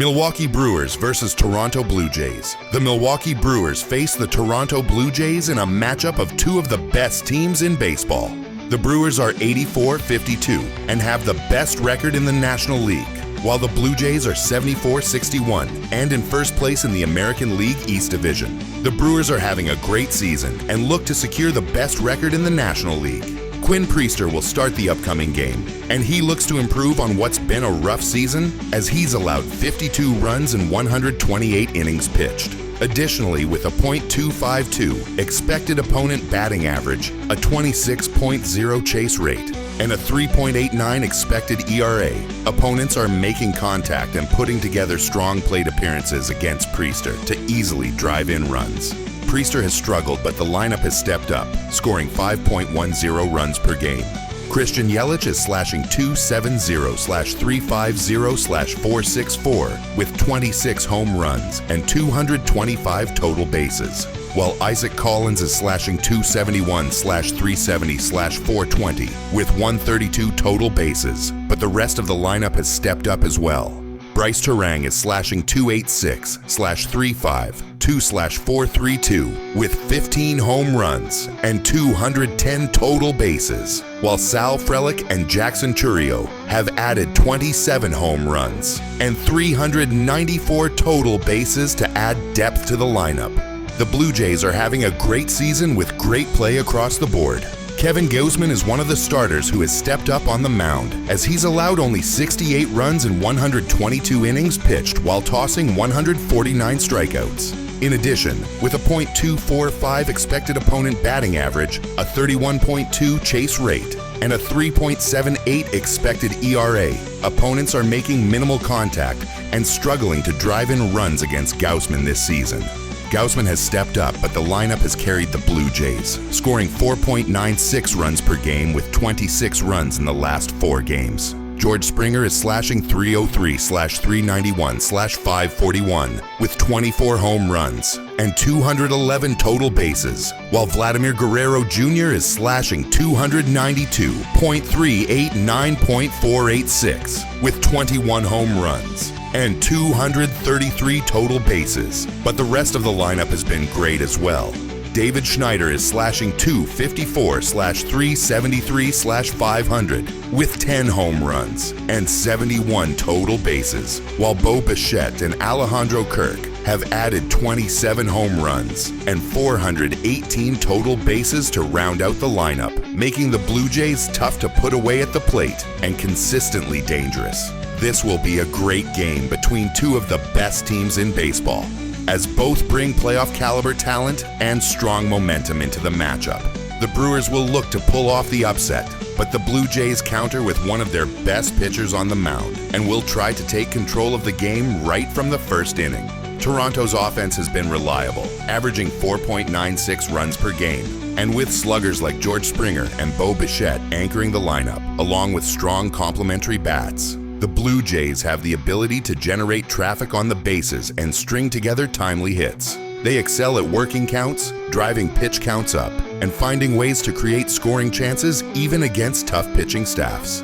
Milwaukee Brewers versus Toronto Blue Jays. The Milwaukee Brewers face the Toronto Blue Jays in a matchup of two of the best teams in baseball. The Brewers are 84-52 and have the best record in the National League, while the Blue Jays are 74-61 and in first place in the American League East Division. The Brewers are having a great season and look to secure the best record in the National League. Quinn Priester will start the upcoming game, and he looks to improve on what's been a rough season as he's allowed 52 runs in 128 innings pitched. Additionally, with a .252 expected opponent batting average, a 26.0 chase rate, and a 3.89 expected ERA, opponents are making contact and putting together strong plate appearances against Priester to easily drive in runs. Priester has struggled, but the lineup has stepped up, scoring 5.10 runs per game. Christian Yelich is slashing .270/350/464 with 26 home runs and 225 total bases, while Isaac Collins is slashing .271/370/420 with 132 total bases, but the rest of the lineup has stepped up as well. Bryce Terang is slashing .286/352/432 with 15 home runs and 210 total bases, while Sal Frelick and Jackson Chourio have added 27 home runs and 394 total bases to add depth to the lineup. The Blue Jays are having a great season with great play across the board. Kevin Gausman is one of the starters who has stepped up on the mound, as he's allowed only 68 runs in 122 innings pitched while tossing 149 strikeouts. In addition, with a .245 expected opponent batting average, a 31.2 chase rate, and a 3.78 expected ERA, opponents are making minimal contact and struggling to drive in runs against Gausman this season. Gausman has stepped up, but the lineup has carried the Blue Jays, scoring 4.96 runs per game with 26 runs in the last 4 games. George Springer is slashing .303/391/541 with 24 home runs and 211 total bases, while Vladimir Guerrero Jr. is slashing .292/389.486 with 21 home runs and 233 total bases, but the rest of the lineup has been great as well. David Schneider is slashing .254/373/500 with 10 home runs and 71 total bases, while Bo Bichette and Alejandro Kirk have added 27 home runs and 418 total bases to round out the lineup, making the Blue Jays tough to put away at the plate and consistently dangerous. This will be a great game between two of the best teams in baseball, as both bring playoff caliber talent and strong momentum into the matchup. The Brewers will look to pull off the upset, but the Blue Jays counter with one of their best pitchers on the mound and will try to take control of the game right from the first inning. Toronto's offense has been reliable, averaging 4.96 runs per game, and with sluggers like George Springer and Bo Bichette anchoring the lineup, along with strong complementary bats, the Blue Jays have the ability to generate traffic on the bases and string together timely hits. They excel at working counts, driving pitch counts up, and finding ways to create scoring chances even against tough pitching staffs.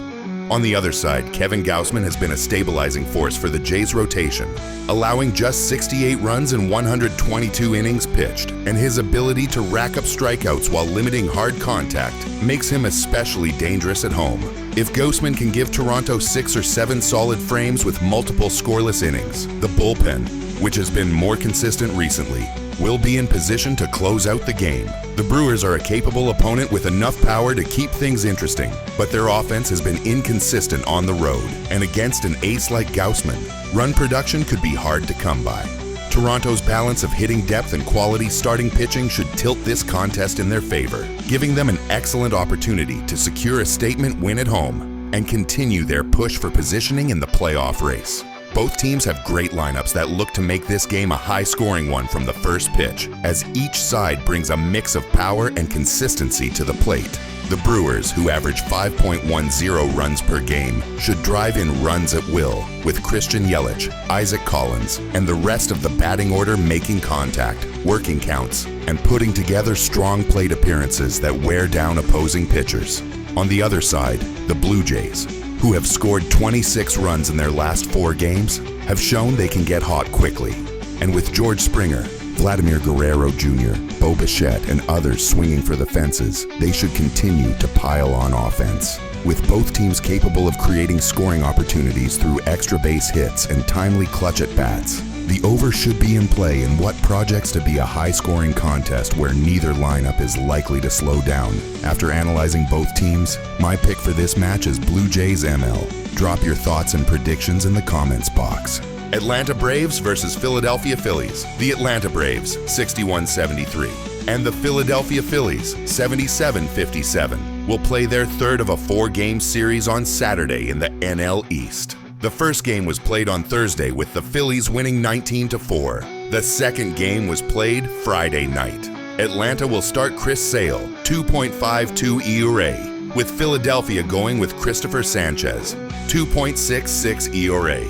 On the other side, Kevin Gausman has been a stabilizing force for the Jays rotation, allowing just 68 runs in 122 innings pitched, and his ability to rack up strikeouts while limiting hard contact makes him especially dangerous at home. If Gausman can give Toronto 6 or 7 solid frames with multiple scoreless innings, the bullpen, which has been more consistent recently, will be in position to close out the game. The Brewers are a capable opponent with enough power to keep things interesting, but their offense has been inconsistent on the road, and against an ace like Gausman, run production could be hard to come by. Toronto's balance of hitting depth and quality starting pitching should tilt this contest in their favor, giving them an excellent opportunity to secure a statement win at home and continue their push for positioning in the playoff race. Both teams have great lineups that look to make this game a high-scoring one from the first pitch, as each side brings a mix of power and consistency to the plate. The Brewers, who average 5.10 runs per game, should drive in runs at will, with Christian Yelich, Isaac Collins, and the rest of the batting order making contact, working counts, and putting together strong plate appearances that wear down opposing pitchers. On the other side, the Blue Jays, who have scored 26 runs in their last 4 games, have shown they can get hot quickly. And with George Springer, Vladimir Guerrero Jr., Bo Bichette, and others swinging for the fences, they should continue to pile on offense. With both teams capable of creating scoring opportunities through extra base hits and timely clutch at-bats, the over should be in play in what projects to be a high-scoring contest where neither lineup is likely to slow down. After analyzing both teams, my pick for this match is Blue Jays ML. Drop your thoughts and predictions in the comments box. Atlanta Braves versus Philadelphia Phillies. The Atlanta Braves, 61-73, and the Philadelphia Phillies, 77-57, will play their third of a 4-game series on Saturday in the NL East. The first game was played on Thursday with the Phillies winning 19-4. The second game was played Friday night. Atlanta will start Chris Sale, 2.52 ERA, with Philadelphia going with Christopher Sanchez, 2.66 ERA.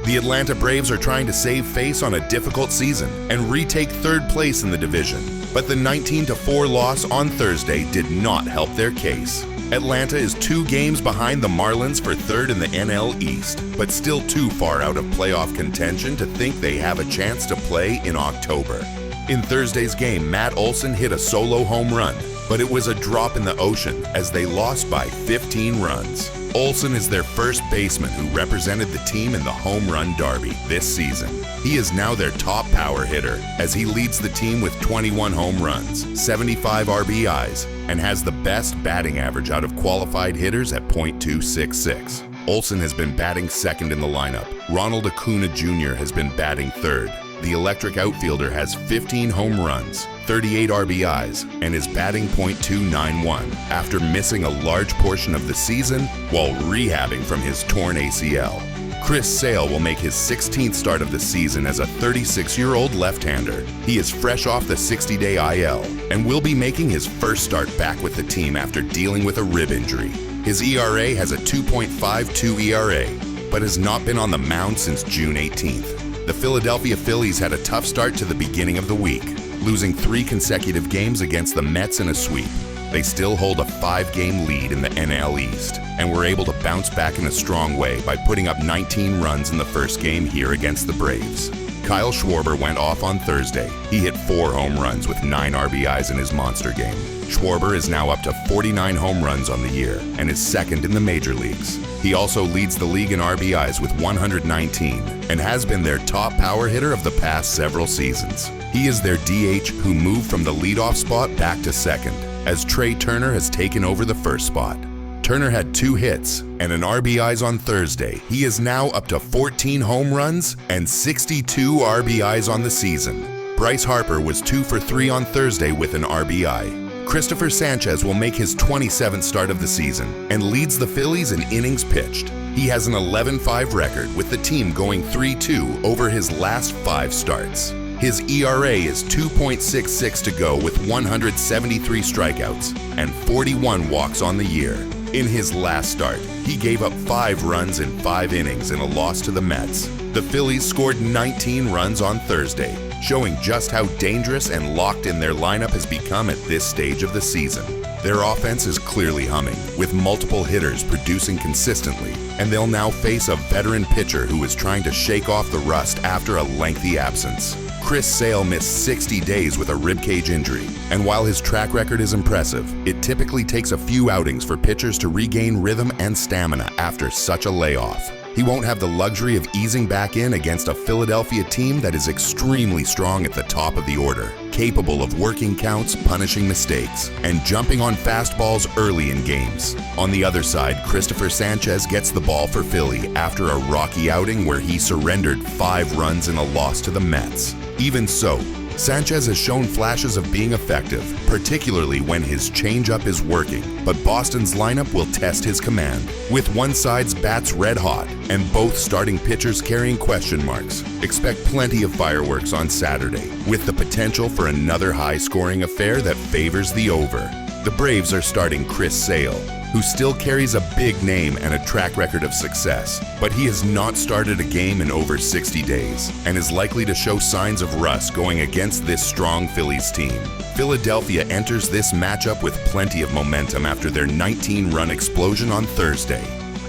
The Atlanta Braves are trying to save face on a difficult season and retake third place in the division, but the 19-4 loss on Thursday did not help their case. Atlanta is 2 games behind the Marlins for third in the NL East, but still too far out of playoff contention to think they have a chance to play in October. In Thursday's game, Matt Olson hit a solo home run, but it was a drop in the ocean as they lost by 15 runs. Olson is their first baseman who represented the team in the home run derby this season. He is now their top power hitter as he leads the team with 21 home runs, 75 RBIs, and has the best batting average out of qualified hitters at .266. Olson has been batting second in the lineup. Ronald Acuna Jr. has been batting third. The electric outfielder has 15 home runs, 38 RBIs, and is batting .291 after missing a large portion of the season while rehabbing from his torn ACL. Chris Sale will make his 16th start of the season as a 36-year-old left-hander. He is fresh off the 60-day IL and will be making his first start back with the team after dealing with a rib injury. His ERA has a 2.52 ERA, but has not been on the mound since June 18th. The Philadelphia Phillies had a tough start to the beginning of the week, losing 3 consecutive games against the Mets in a sweep. They still hold a 5-game lead in the NL East and were able to bounce back in a strong way by putting up 19 runs in the first game here against the Braves. Kyle Schwarber went off on Thursday. He hit 4 home runs with 9 RBIs in his monster game. Schwarber is now up to 49 home runs on the year and is second in the major leagues. He also leads the league in RBIs with 119 and has been their top power hitter of the past several seasons. He is their DH who moved from the leadoff spot back to second, as Trey Turner has taken over the first spot. Turner had 2 hits and an RBIs on Thursday. He is now up to 14 home runs and 62 RBIs on the season. Bryce Harper was 2 for 3 on Thursday with an RBI. Christopher Sanchez will make his 27th start of the season and leads the Phillies in innings pitched. He has an 11-5 record with the team going 3-2 over his last 5 starts. His ERA is 2.66 to go with 173 strikeouts and 41 walks on the year. In his last start, he gave up 5 runs in 5 innings in a loss to the Mets. The Phillies scored 19 runs on Thursday, showing just how dangerous and locked in their lineup has become at this stage of the season. Their offense is clearly humming, with multiple hitters producing consistently, and they'll now face a veteran pitcher who is trying to shake off the rust after a lengthy absence. Chris Sale missed 60 days with a ribcage injury, and while his track record is impressive, it typically takes a few outings for pitchers to regain rhythm and stamina after such a layoff. He won't have the luxury of easing back in against a Philadelphia team that is extremely strong at the top of the order, capable of working counts, punishing mistakes, and jumping on fastballs early in games. On the other side, Christopher Sanchez gets the ball for Philly after a rocky outing where he surrendered 5 runs in a loss to the Mets. Even so, Sanchez has shown flashes of being effective, particularly when his changeup is working, but Boston's lineup will test his command. With one side's bats red hot and both starting pitchers carrying question marks, expect plenty of fireworks on Saturday, with the potential for another high-scoring affair that favors the over. The Braves are starting Chris Sale, who still carries a big name and a track record of success, but he has not started a game in over 60 days and is likely to show signs of rust going against this strong Phillies team. Philadelphia enters this matchup with plenty of momentum after their 19-run explosion on Thursday.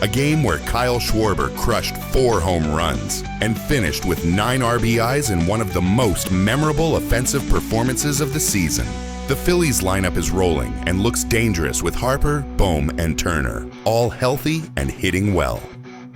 a game where Kyle Schwarber crushed 4 home runs and finished with 9 RBIs in one of the most memorable offensive performances of the season. The Phillies lineup is rolling and looks dangerous with Harper, Bohm, and Turner, all healthy and hitting well.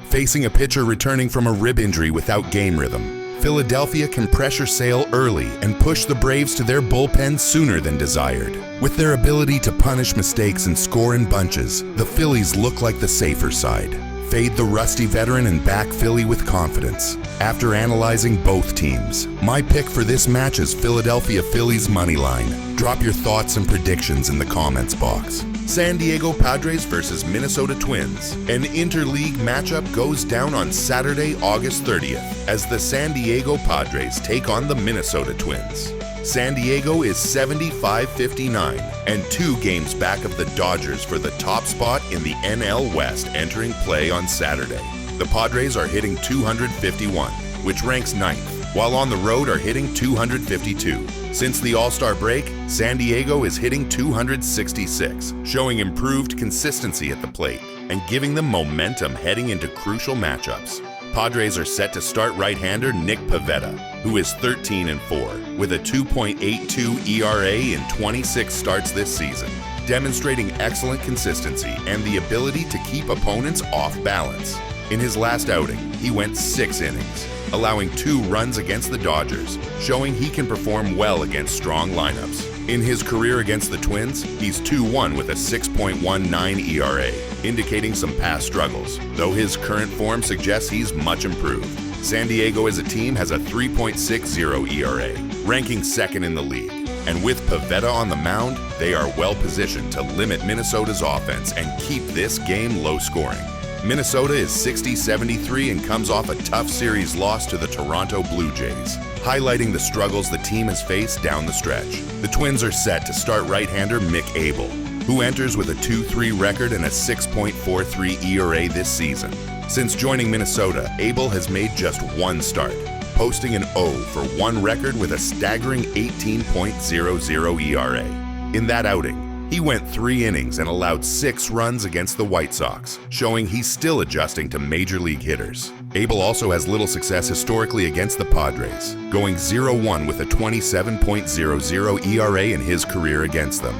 Facing a pitcher returning from a rib injury without game rhythm, Philadelphia can pressure Sale early and push the Braves to their bullpen sooner than desired. With their ability to punish mistakes and score in bunches, the Phillies look like the safer side. Fade the rusty veteran and back Philly with confidence. After analyzing both teams, my pick for this match is Philadelphia Phillies moneyline. Drop your thoughts and predictions in the comments box. San Diego Padres versus Minnesota Twins. An interleague matchup goes down on Saturday, August 30th, as the San Diego Padres take on the Minnesota Twins. San Diego is 75-59 and 2 games back of the Dodgers for the top spot in the NL West entering play on Saturday. The Padres are hitting 251, which ranks 9th, while on the road are hitting 252. Since the All-Star break, San Diego is hitting 266, showing improved consistency at the plate and giving them momentum heading into crucial matchups. Padres are set to start right-hander Nick Pivetta, who is 13-4, with a 2.82 ERA in 26 starts this season, demonstrating excellent consistency and the ability to keep opponents off balance. In his last outing, he went 6 innings, allowing 2 runs against the Dodgers, showing he can perform well against strong lineups. In his career against the Twins, he's 2-1 with a 6.19 ERA, indicating some past struggles, though his current form suggests he's much improved. San Diego as a team has a 3.60 ERA, ranking 2nd in the league. And with Pivetta on the mound, they are well positioned to limit Minnesota's offense and keep this game low scoring. Minnesota is 60-73 and comes off a tough series loss to the Toronto Blue Jays, highlighting the struggles the team has faced down the stretch. The Twins are set to start right-hander Mick Abel, who enters with a 2-3 record and a 6.43 ERA this season. Since joining Minnesota, Abel has made just 1 start, posting an 0-for-1 record with a staggering 18.00 ERA. In that outing, he went 3 innings and allowed 6 runs against the White Sox, showing he's still adjusting to major league hitters. Abel also has little success historically against the Padres, going 0-1 with a 27.00 ERA in his career against them.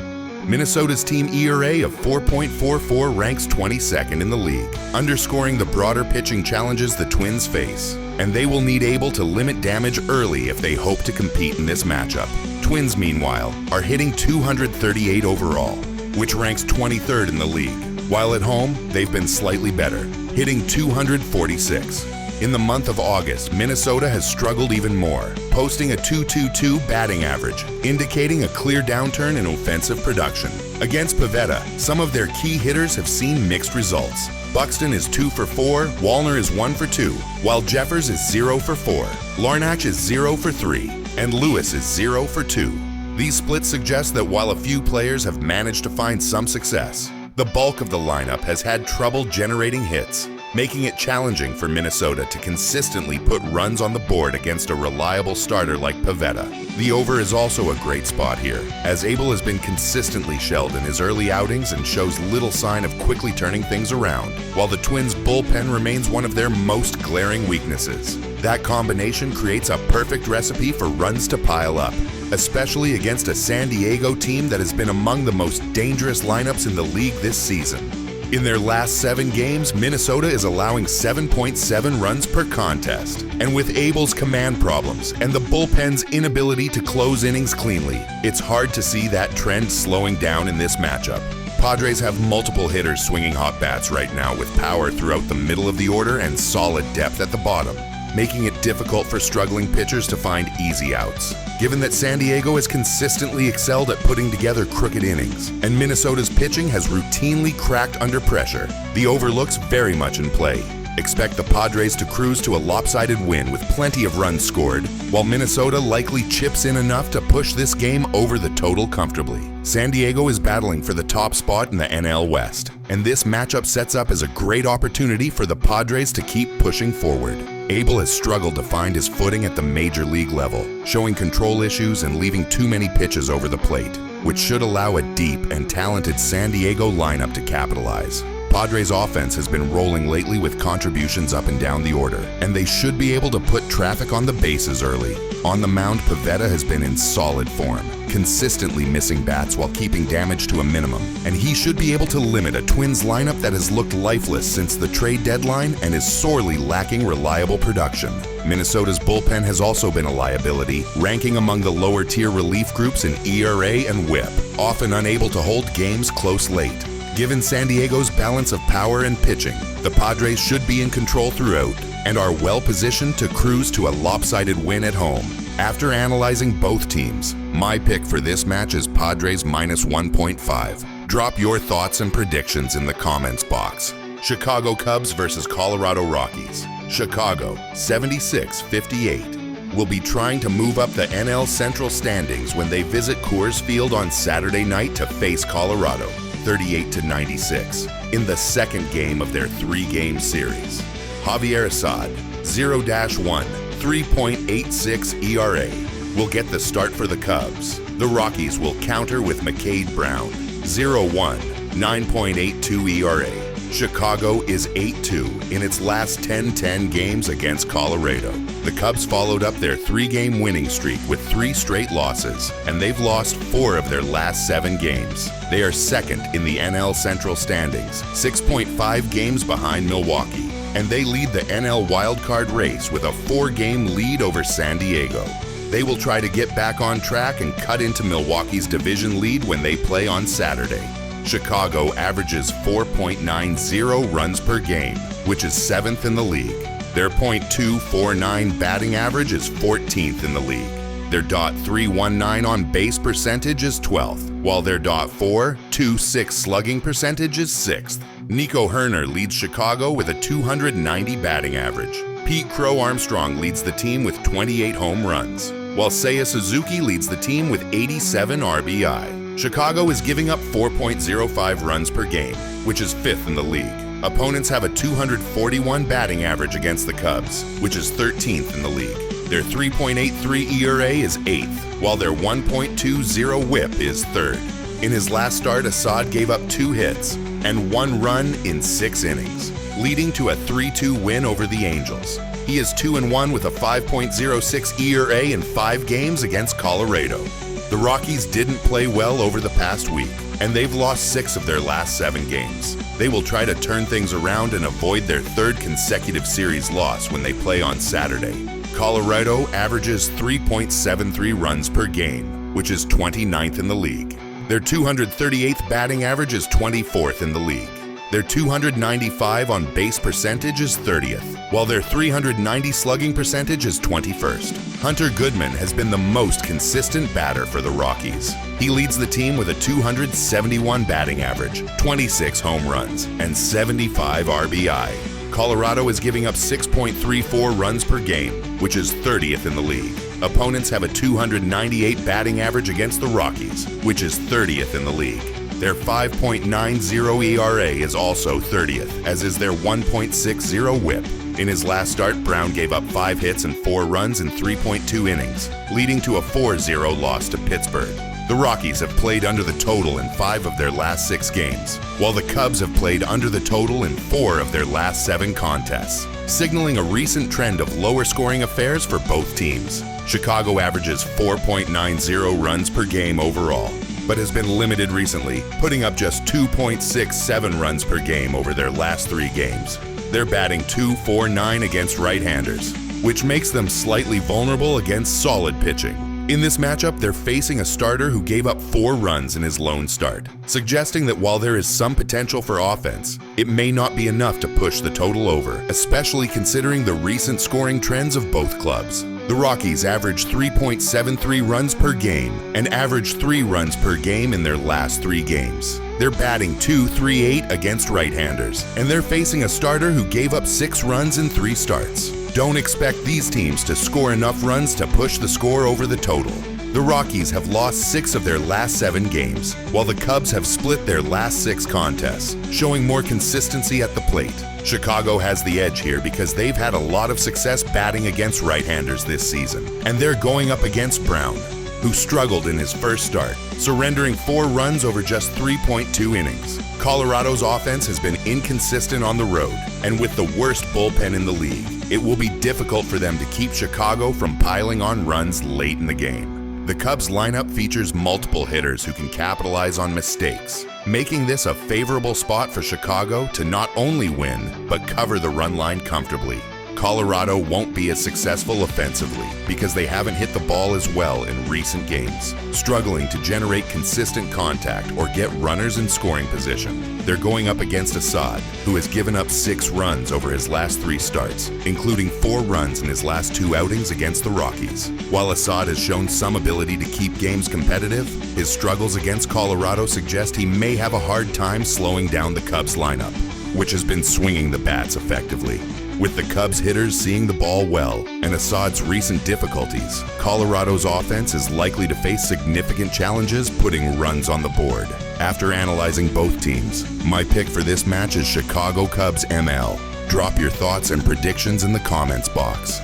Minnesota's team ERA of 4.44 ranks 22nd in the league, underscoring the broader pitching challenges the Twins face. And they will need Abel to limit damage early if they hope to compete in this matchup. Twins, meanwhile, are hitting 238 overall, which ranks 23rd in the league. While at home, they've been slightly better, hitting 246. In the month of August, Minnesota has struggled even more, posting a .222 batting average, indicating a clear downturn in offensive production. Against Pivetta, some of their key hitters have seen mixed results. Buxton is 2-for-4, Wallner is 1-for-2, while Jeffers is 0-for-4, Larnach is 0-for-3, and Lewis is 0-for-2. These splits suggest that while a few players have managed to find some success, the bulk of the lineup has had trouble generating hits, making it challenging for Minnesota to consistently put runs on the board against a reliable starter like Pivetta. The over is also a great spot here, as Abel has been consistently shelled in his early outings and shows little sign of quickly turning things around, while the Twins' bullpen remains one of their most glaring weaknesses. That combination creates a perfect recipe for runs to pile up, especially against a San Diego team that has been among the most dangerous lineups in the league this season. In their last 7 games, Minnesota is allowing 7.7 runs per contest. And with Abel's command problems and the bullpen's inability to close innings cleanly, it's hard to see that trend slowing down in this matchup. Padres have multiple hitters swinging hot bats right now with power throughout the middle of the order and solid depth at the bottom, making it difficult for struggling pitchers to find easy outs. Given that San Diego has consistently excelled at putting together crooked innings, and Minnesota's pitching has routinely cracked under pressure, the over looks very much in play. Expect the Padres to cruise to a lopsided win with plenty of runs scored, while Minnesota likely chips in enough to push this game over the total comfortably. San Diego is battling for the top spot in the NL West, and this matchup sets up as a great opportunity for the Padres to keep pushing forward. Abel has struggled to find his footing at the major league level, showing control issues and leaving too many pitches over the plate, which should allow a deep and talented San Diego lineup to capitalize. Padres offense has been rolling lately with contributions up and down the order, and they should be able to put traffic on the bases early. On the mound, Pivetta has been in solid form, consistently missing bats while keeping damage to a minimum, and he should be able to limit a Twins lineup that has looked lifeless since the trade deadline and is sorely lacking reliable production. Minnesota's bullpen has also been a liability, ranking among the lower-tier relief groups in ERA and WHIP, often unable to hold games close late. Given San Diego's balance of power and pitching, the Padres should be in control throughout and are well positioned to cruise to a lopsided win at home. After analyzing both teams, my pick for this match is Padres minus 1.5. Drop your thoughts and predictions in the comments box. Chicago Cubs versus Colorado Rockies. Chicago, 76-58, will be trying to move up the NL Central standings when they visit Coors Field on Saturday night to face Colorado, 38-96, in the second game of their three-game series. Javier Assad, 0-1, 3.86 ERA, will get the start for the Cubs. The Rockies will counter with McCade Brown, 0-1, 9.82 ERA. Chicago is 8-2 in its last 10-10 games against Colorado. The Cubs followed up their three-game winning streak with 3 straight losses, and they've lost 4 of their last 7 games. They are second in the NL Central standings, 6.5 games behind Milwaukee, and they lead the NL wildcard race with a 4-game lead over San Diego. They will try to get back on track and cut into Milwaukee's division lead when they play on Saturday. Chicago averages 4.90 runs per game, which is 7th in the league. Their .249 batting average is 14th in the league. Their .319 on base percentage is 12th, while their .426 slugging percentage is 6th. Nico Herner leads Chicago with a 290 batting average. Pete Crow Armstrong leads the team with 28 home runs, while Seiya Suzuki leads the team with 87 RBI. Chicago is giving up 4.05 runs per game, which is 5th in the league. Opponents have a 241 batting average against the Cubs, which is 13th in the league. Their 3.83 ERA is 8th, while their 1.20 WHIP is 3rd. In his last start, Assad gave up 2 hits and 1 run in 6 innings, leading to a 3-2 win over the Angels. He is 2-1 with a 5.06 ERA in 5 games against Colorado. The Rockies didn't play well over the past week, and they've lost 6 of their last 7 games. They will try to turn things around and avoid their 3rd consecutive series loss when they play on Saturday. Colorado averages 3.73 runs per game, which is 29th in the league. Their 238th batting average is 24th in the league. Their 295 on base percentage is 30th, while their 390 slugging percentage is 21st. Hunter Goodman has been the most consistent batter for the Rockies. He leads the team with a 271 batting average, 26 home runs, and 75 RBI. Colorado is giving up 6.34 runs per game, which is 30th in the league. Opponents have a 298 batting average against the Rockies, which is 30th in the league. Their 5.90 ERA is also 30th, as is their 1.60 WHIP. In his last start, Brown gave up 5 hits and 4 runs in 3.2 innings, leading to a 4-0 loss to Pittsburgh. The Rockies have played under the total in 5 of their last 6 games, while the Cubs have played under the total in 4 of their last 7 contests, signaling a recent trend of lower scoring affairs for both teams. Chicago averages 4.90 runs per game overall, but has been limited recently, putting up just 2.67 runs per game over their last 3 games. They're batting .249 against right-handers, which makes them slightly vulnerable against solid pitching. In this matchup, they're facing a starter who gave up 4 runs in his lone start, suggesting that while there is some potential for offense, it may not be enough to push the total over, especially considering the recent scoring trends of both clubs. The Rockies average 3.73 runs per game and average 3 runs per game in their last 3 games. They're batting .238 against right-handers, and they're facing a starter who gave up 6 runs in 3 starts. Don't expect these teams to score enough runs to push the score over the total. The Rockies have lost 6 of their last 7 games, while the Cubs have split their last 6 contests, showing more consistency at the plate. Chicago has the edge here because they've had a lot of success batting against right-handers this season, and they're going up against Brown, who struggled in his first start, surrendering 4 runs over just 3.2 innings. Colorado's offense has been inconsistent on the road, and with the worst bullpen in the league, it will be difficult for them to keep Chicago from piling on runs late in the game. The Cubs lineup features multiple hitters who can capitalize on mistakes, making this a favorable spot for Chicago to not only win, but cover the run line comfortably. Colorado won't be as successful offensively because they haven't hit the ball as well in recent games, struggling to generate consistent contact or get runners in scoring position. They're going up against Assad, who has given up 6 runs over his last 3 starts, including 4 runs in his last 2 outings against the Rockies. While Assad has shown some ability to keep games competitive, his struggles against Colorado suggest he may have a hard time slowing down the Cubs lineup, which has been swinging the bats effectively. With the Cubs hitters seeing the ball well and Assad's recent difficulties, Colorado's offense is likely to face significant challenges putting runs on the board. After analyzing both teams, my pick for this match is Chicago Cubs ML. Drop your thoughts and predictions in the comments box.